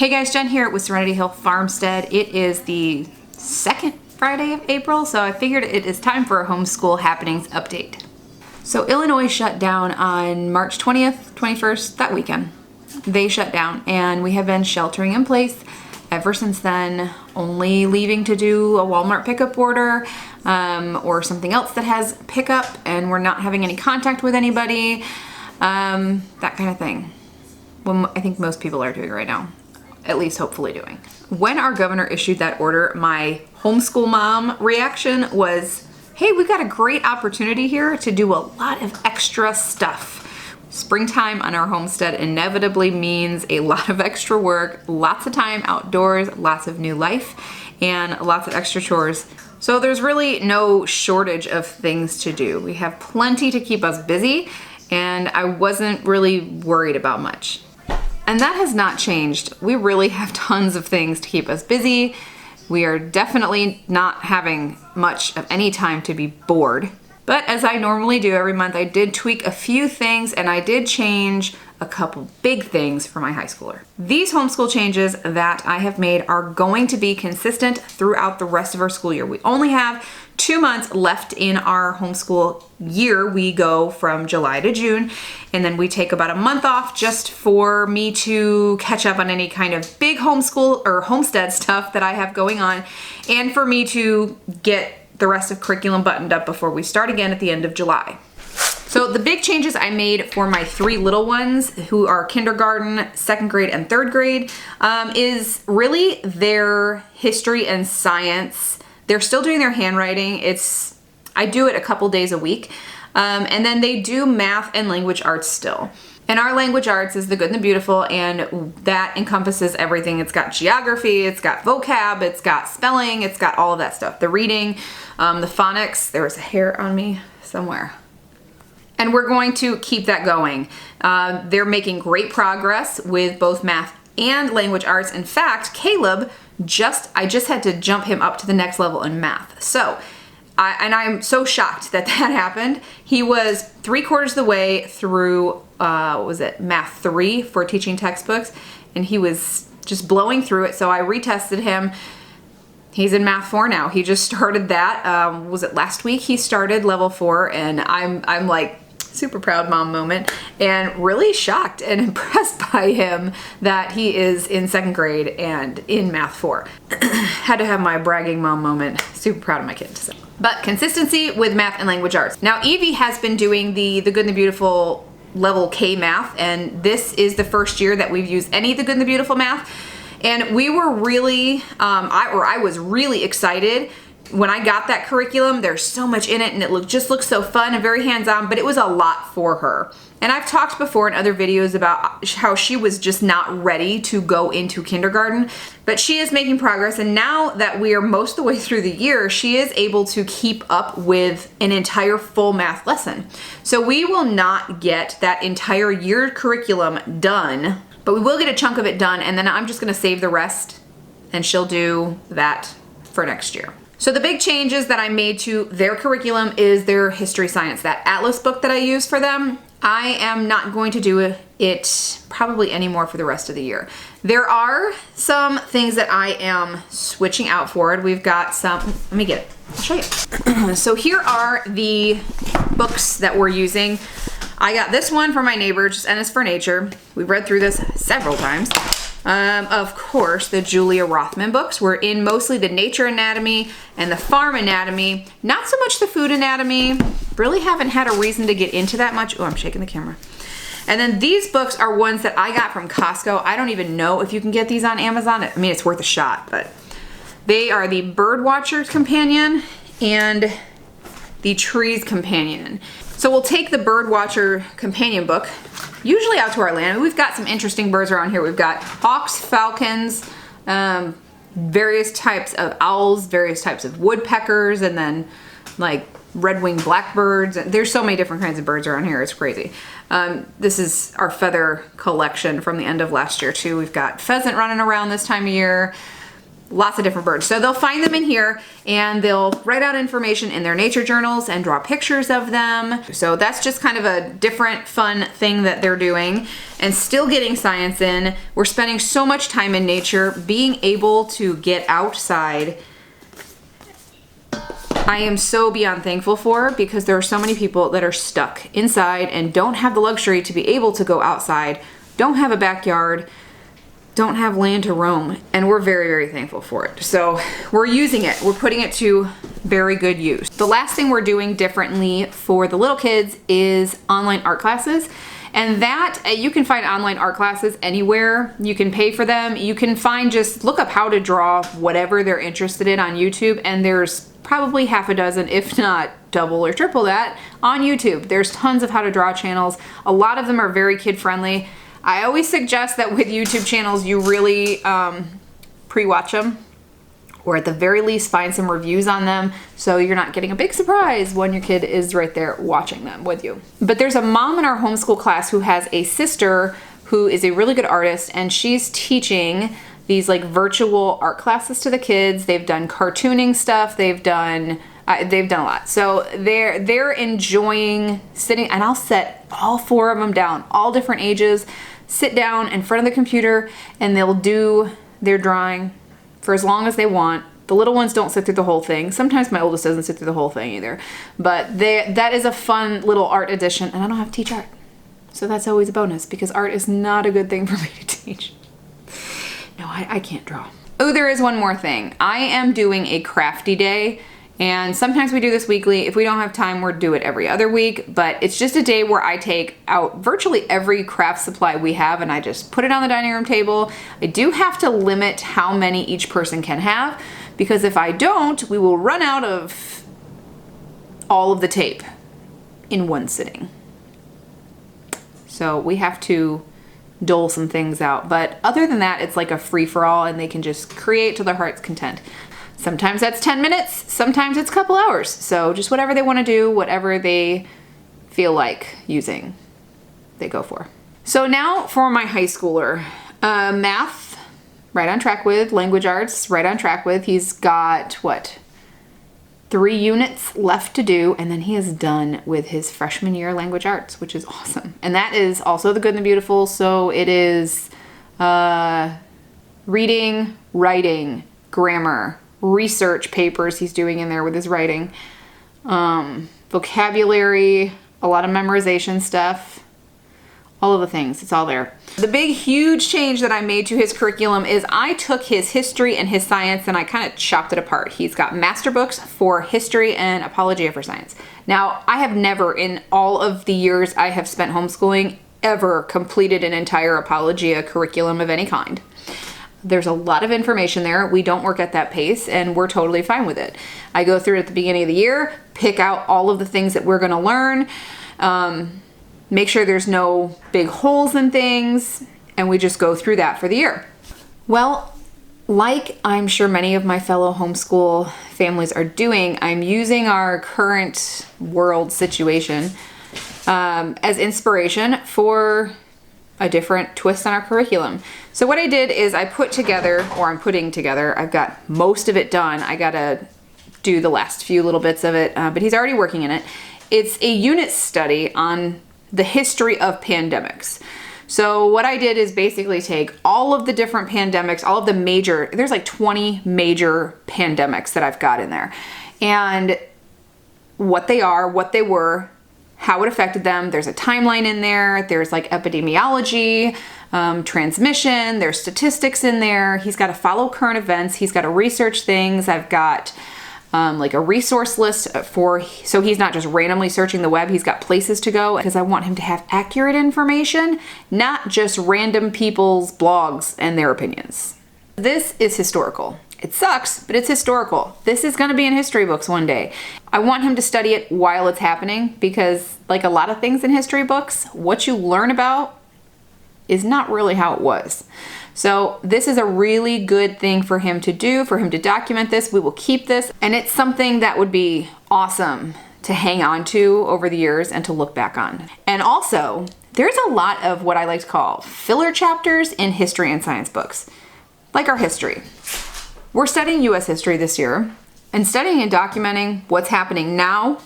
Hey guys, Jen here with Serenity Hill Farmstead. It is the second Friday of April, so I figured it is time for a homeschool happenings update. So Illinois shut down on March 20th, 21st, that weekend. They shut down and we have been sheltering in place ever since then, only leaving to do a Walmart pickup order or something else that has pickup, and we're not having any contact with anybody, that kind of thing. Well, I think most people are doing right now. At least hopefully doing. When our governor issued that order, my homeschool mom reaction was, hey, we got a great opportunity here to do a lot of extra stuff. Springtime on our homestead inevitably means a lot of extra work, lots of time outdoors, lots of new life, and lots of extra chores. So there's really no shortage of things to do. We have plenty to keep us busy, and I wasn't really worried about much. And that has not changed. We really have tons of things to keep us busy. We are definitely not having much of any time to be bored. But as I normally do every month, I did tweak a few things and I did change a couple big things for my high schooler. These homeschool changes that I have made are going to be consistent throughout the rest of our school year. We only have 2 months left in our homeschool year. We go from July to June, and then we take about a month off just for me to catch up on any kind of big homeschool or homestead stuff that I have going on, and for me to get the rest of curriculum buttoned up before we start again at the end of July. So the big changes I made for my 3 little ones who are kindergarten, 2nd grade, and 3rd grade is really their history and science. They're still doing their handwriting. I do it a couple days a week. And then they do math and language arts still. And our language arts is the good and the beautiful, and that encompasses everything. It's got geography, it's got vocab, it's got spelling, it's got all of that stuff. The reading, the phonics, there was a hair on me somewhere. And we're going to keep that going. They're making great progress with both math and language arts. In fact, Caleb, I just had to jump him up to the next level in math. So, I'm so shocked that happened. He was 3/4 of the way through, Math 3 for teaching textbooks, and he was just blowing through it. So I retested him. He's in Math 4 now. He just started that. Was it last week? He started level 4, and I'm like, super proud mom moment, and really shocked and impressed by him that he is in 2nd grade and in Math 4. Had to have my bragging mom moment. Super proud of my kid. So. But consistency with math and language arts. Now Evie has been doing the Good and the Beautiful level K math, and this is the first year that we've used any of the Good and the Beautiful math. And we were really, I was really excited when I got that curriculum. There's so much in it, and it just looks so fun and very hands-on, but it was a lot for her. And I've talked before in other videos about how she was just not ready to go into kindergarten, but she is making progress. And now that we are most of the way through the year, she is able to keep up with an entire full math lesson. So we will not get that entire year curriculum done, but we will get a chunk of it done, and then I'm just gonna save the rest, and she'll do that for next year. So the big changes that I made to their curriculum is their history science. That atlas book that I use for them, I am not going to do it probably anymore for the rest of the year. There are some things that I am switching out for it. We've got some, let me get it, I'll show you. So here are the books that we're using. I got this one from my neighbor, just N is for Nature. We've read through this several times. Of course, the Julia Rothman books. We're in mostly the nature anatomy and the farm anatomy. Not so much the food anatomy. Really haven't had a reason to get into that much. Oh, I'm shaking the camera. And then these books are ones that I got from Costco. I don't even know if you can get these on Amazon. I mean, it's worth a shot, but they are the Birdwatcher's Companion and the Trees Companion. So we'll take the Birdwatcher Companion book, usually out to our land. We've got some interesting birds around here. We've got hawks, falcons, various types of owls, various types of woodpeckers, and then like red-winged blackbirds. There's so many different kinds of birds around here. It's crazy. This is our feather collection from the end of last year too. We've got pheasant running around this time of year. lots of different birds. So they'll find them in here and they'll write out information in their nature journals and draw pictures of them. So that's just kind of a different fun thing that they're doing and still getting science in. We're spending so much time in nature, being able to get outside. I am so beyond thankful for, because there are so many people that are stuck inside and don't have the luxury to be able to go outside, don't have a backyard, don't have land to roam, and we're very, very thankful for it. So we're using it. We're putting it to very good use. The last thing we're doing differently for the little kids is online art classes. And that, you can find online art classes anywhere. You can pay for them. You can find, just look up how to draw whatever they're interested in on YouTube, and there's probably half a dozen, if not double or triple that, on YouTube. There's tons of how to draw channels. A lot of them are very kid friendly. I always suggest that with YouTube channels, you really pre-watch them, or at the very least find some reviews on them, so you're not getting a big surprise when your kid is right there watching them with you. But there's a mom in our homeschool class who has a sister who is a really good artist, and she's teaching these like virtual art classes to the kids. They've done cartooning stuff, they've done a lot. So they're enjoying sitting, and I'll set all 4 of them down, all different ages, sit down in front of the computer, and they'll do their drawing for as long as they want. The little ones don't sit through the whole thing. Sometimes my oldest doesn't sit through the whole thing either. But that is a fun little art addition, and I don't have to teach art. So that's always a bonus, because art is not a good thing for me to teach. No, I can't draw. Oh, there is one more thing. I am doing a crafty day, and sometimes we do this weekly. If we don't have time, we'll do it every other week, but it's just a day where I take out virtually every craft supply we have and I just put it on the dining room table. I do have to limit how many each person can have, because if I don't, we will run out of all of the tape in one sitting. So we have to dole some things out. But other than that, it's like a free-for-all, and they can just create to their heart's content. Sometimes that's 10 minutes, sometimes it's a couple hours. So just whatever they want to do, whatever they feel like using, they go for. So now for my high schooler. Math, right on track with. Language arts, right on track with. He's got, 3 units left to do, and then he is done with his freshman year language arts, which is awesome. And that is also the good and the beautiful. So it is reading, writing, grammar, research papers he's doing in there with his writing, vocabulary, a lot of memorization stuff, all of the things, it's all there. The big huge change that I made to his curriculum is I took his history and his science and I kind of chopped it apart. He's got master books for history and apologia for science. Now, I have never, in all of the years I have spent homeschooling, ever completed an entire apologia curriculum of any kind. There's a lot of information there. We don't work at that pace, and we're totally fine with it. I go through it at the beginning of the year, pick out all of the things that we're going to learn, make sure there's no big holes in things, and we just go through that for the year. Well, like I'm sure many of my fellow homeschool families are doing, I'm using our current world situation as inspiration for a different twist on our curriculum. So what I did is I put together, or I'm putting together, I've got most of it done. I gotta do the last few little bits of it, but he's already working in it. It's a unit study on the history of pandemics. So what I did is basically take all of the different pandemics, all of the major, there's like 20 major pandemics that I've got in there, and what they are, what they were, how it affected them. There's a timeline in there. There's like epidemiology, transmission, there's statistics in there. He's got to follow current events. He's got to research things. I've got like a resource list so he's not just randomly searching the web. He's got places to go, because I want him to have accurate information, not just random people's blogs and their opinions. This is historical. It sucks, but it's historical. This is gonna be in history books one day. I want him to study it while it's happening, because like a lot of things in history books, what you learn about is not really how it was. So this is a really good thing for him to do, for him to document this. We will keep this, and it's something that would be awesome to hang on to over the years and to look back on. And also, there's a lot of what I like to call filler chapters in history and science books, like our history. we're studying US history this year, and studying and documenting what's happening now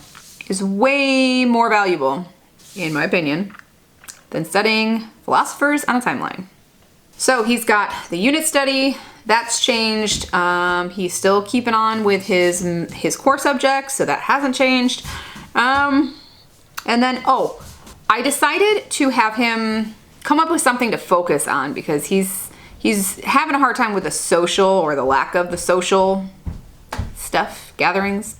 is way more valuable, in my opinion, than studying philosophers on a timeline. So he's got the unit study, that's changed. He's still keeping on with his core subjects, so that hasn't changed. And then, I decided to have him come up with something to focus on because he's having a hard time with the social, or the lack of the social stuff, gatherings.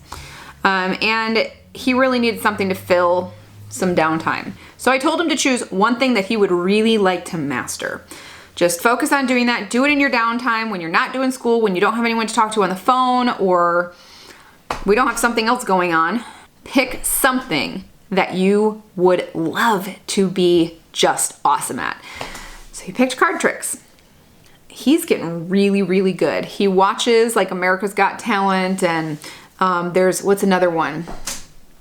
And he really needed something to fill some downtime. So I told him to choose one thing that he would really like to master. Just focus on doing that. Do it in your downtime when you're not doing school, when you don't have anyone to talk to on the phone, or we don't have something else going on. Pick something that you would love to be just awesome at. So he picked card tricks. He's getting really, really good. He watches like America's Got Talent, and what's another one?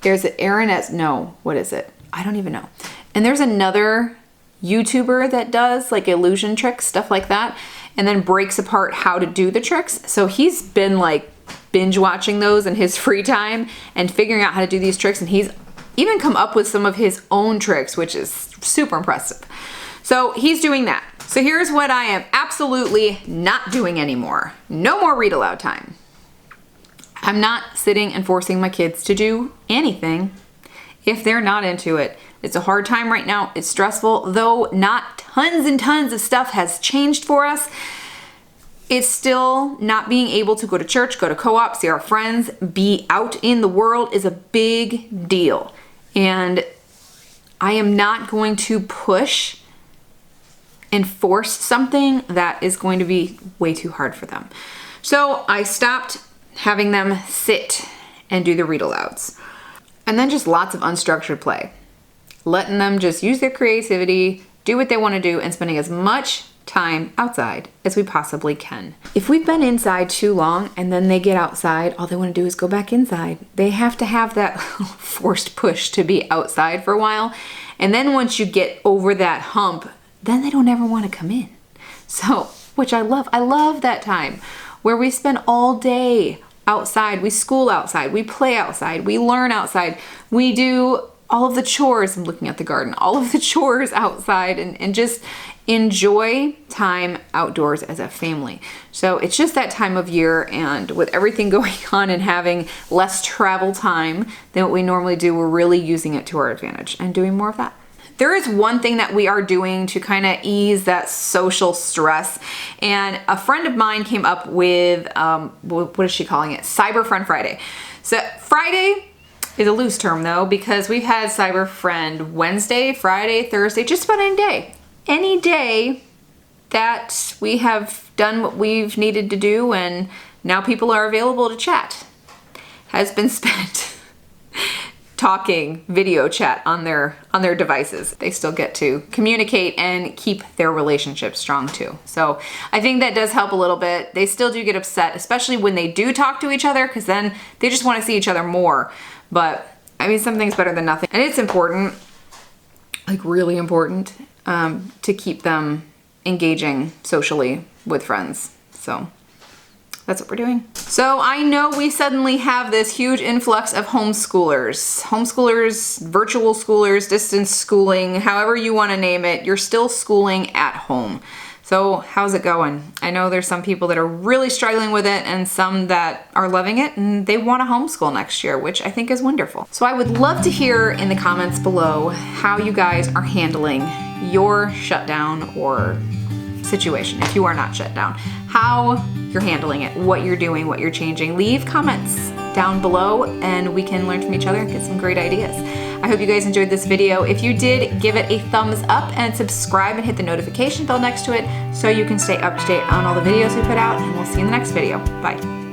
There's what is it? I don't even know. And there's another YouTuber that does like illusion tricks, stuff like that, and then breaks apart how to do the tricks. So he's been like binge watching those in his free time and figuring out how to do these tricks, and he's even come up with some of his own tricks, which is super impressive. So he's doing that. So here's what I am absolutely not doing anymore. No more read aloud time. I'm not sitting and forcing my kids to do anything if they're not into it. It's a hard time right now. It's stressful, though not tons and tons of stuff has changed for us. It's still not being able to go to church, go to co-op, see our friends, be out in the world is a big deal. And I am not going to push and force something that is going to be way too hard for them. So I stopped having them sit and do the read alouds. And then just lots of unstructured play. Letting them just use their creativity, do what they want to do, and spending as much time outside as we possibly can. If we've been inside too long and then they get outside, all they want to do is go back inside. They have to have that forced push to be outside for a while. And then once you get over that hump, then they don't ever want to come in. So, which I love. I love that time where we spend all day outside. We school outside. We play outside. We learn outside. We do all of the chores. I'm looking at the garden. All of the chores outside, and just enjoy time outdoors as a family. So it's just that time of year, and with everything going on and having less travel time than what we normally do, we're really using it to our advantage and doing more of that. There is one thing that we are doing to kind of ease that social stress, and a friend of mine came up with, what is she calling it? Cyber Friend Friday. So Friday is a loose term though, because we've had Cyber Friend Wednesday, Friday, Thursday, just about any day. Any day that we have done what we've needed to do and now people are available to chat has been spent talking, video chat on their devices. They still get to communicate and keep their relationship strong too. So I think that does help a little bit. They still do get upset, especially when they do talk to each other, because then they just want to see each other more. But I mean, something's better than nothing. And it's important, like really important, to keep them engaging socially with friends. So that's what we're doing. So I know we suddenly have this huge influx of homeschoolers, virtual schoolers, distance schooling, however you want to name it. You're still schooling at home. So how's it going? I know there's some people that are really struggling with it and some that are loving it and they want to homeschool next year, which I think is wonderful. So I would love to hear in the comments below how you guys are handling your shutdown or situation. If you are not shut down, how you're handling it, what you're doing, what you're changing. Leave comments down below and we can learn from each other and get some great ideas. I hope you guys enjoyed this video. If you did, give it a thumbs up and subscribe and hit the notification bell next to it so you can stay up to date on all the videos we put out, and we'll see you in the next video. Bye.